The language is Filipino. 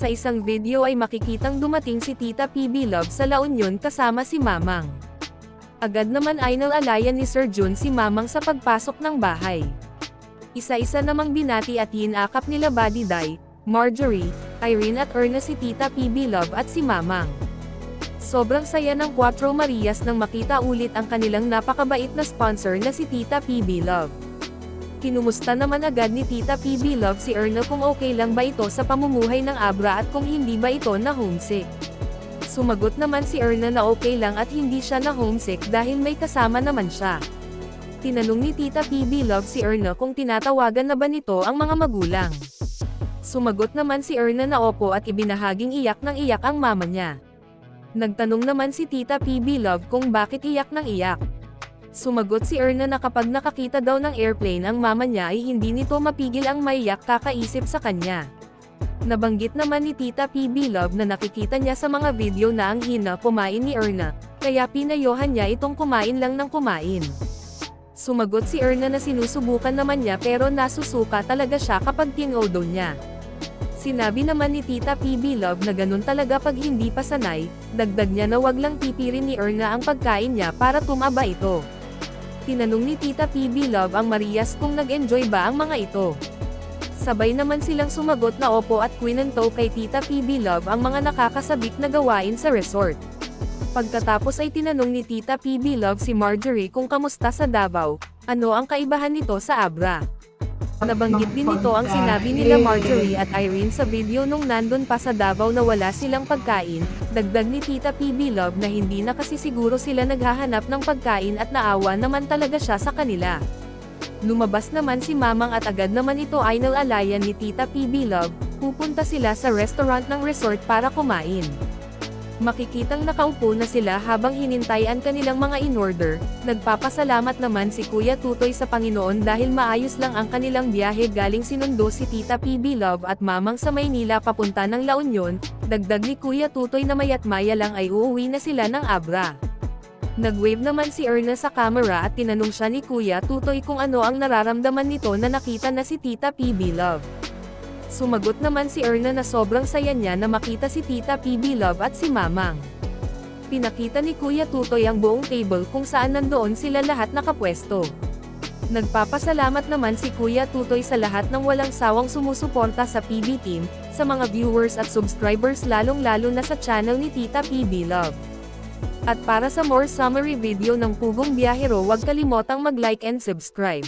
Sa isang video ay makikitang dumating si Tita PB Love sa La Union kasama si Mamang. Agad naman ay nalalayan ni Sir Jun si Mamang sa pagpasok ng bahay. Isa-isa namang binati at hinakap nila Buddy Day, Marjorie, Irene at Erna si Tita PB Love at si Mamang. Sobrang saya ng Cuatro Marias nang makita ulit ang kanilang napakabait na sponsor na si Tita PB Love. Kinumusta naman agad ni Tita PB Love si Erna kung okay lang ba ito sa pamumuhay ng Abra at kung hindi ba ito na homesick. Sumagot naman si Erna na okay lang at hindi siya na homesick dahil may kasama naman siya. Tinanong ni Tita PB Love si Erna kung tinatawagan na ba nito ang mga magulang. Sumagot naman si Erna na opo at ibinahaging iyak ng iyak ang mama niya. Nagtanong naman si Tita PB Love kung bakit iyak ng iyak. Sumagot si Erna na kapag nakakita daw ng airplane ang mama niya ay hindi nito mapigil ang maiyak kakaisip sa kanya. Nabanggit naman ni Tita PB Love na nakikita niya sa mga video na ang hina kumain ni Erna, kaya pinayohan niya itong kumain lang ng kumain. Sumagot si Erna na sinusubukan naman niya pero nasusuka talaga siya kapag tinodo niya. Sinabi naman ni Tita PB Love na ganun talaga pag hindi pa sanay, dagdag niya na wag lang pipirin ni Erna ang pagkain niya para tumaba ito. Tinanong ni Tita PB Love ang Marias kung nag-enjoy ba ang mga ito. Sabay naman silang sumagot na opo at kwinento kay Tita PB Love ang mga nakakasabik na gawain sa resort. Pagkatapos ay tinanong ni Tita PB Love si Marjorie kung kamusta sa Davao, ano ang kaibahan nito sa Abra. Nabanggit din nito ang sinabi nila Marjorie at Irene sa video nung nandun pa sa Davao na wala silang pagkain, dagdag ni Tita PB Love na hindi na kasi siguro sila naghahanap ng pagkain at naawa naman talaga siya sa kanila. Lumabas naman si Mamang at agad naman ito ay nalalayan ni Tita PB Love, pupunta sila sa restaurant ng resort para kumain. Makikitang nakaupo na sila habang hinintay ang kanilang mga in-order, nagpapasalamat naman si Kuya Tutoy sa Panginoon dahil maayos lang ang kanilang biyahe galing Sinundo si Tita PB Love at Mamang sa Maynila papunta ng La Union, dagdag ni Kuya Tutoy na maya't maya lang ay uuwi na sila ng Abra. Nag-wave naman si Erna sa camera at tinanong siya ni Kuya Tutoy kung ano ang nararamdaman nito na nakita na si Tita PB Love. Sumagot naman si Erna na sobrang saya niya na makita si Tita PB Love at si Mamang. Pinakita ni Kuya Tutoy ang buong table kung saan nandoon sila lahat nakapwesto. Nagpapasalamat naman si Kuya Tutoy sa lahat ng walang sawang sumusuporta sa PB Team, sa mga viewers at subscribers lalong-lalo na sa channel ni Tita PB Love. At para sa more summary video ng Pugong Biyahero, huwag kalimotang mag-like and subscribe.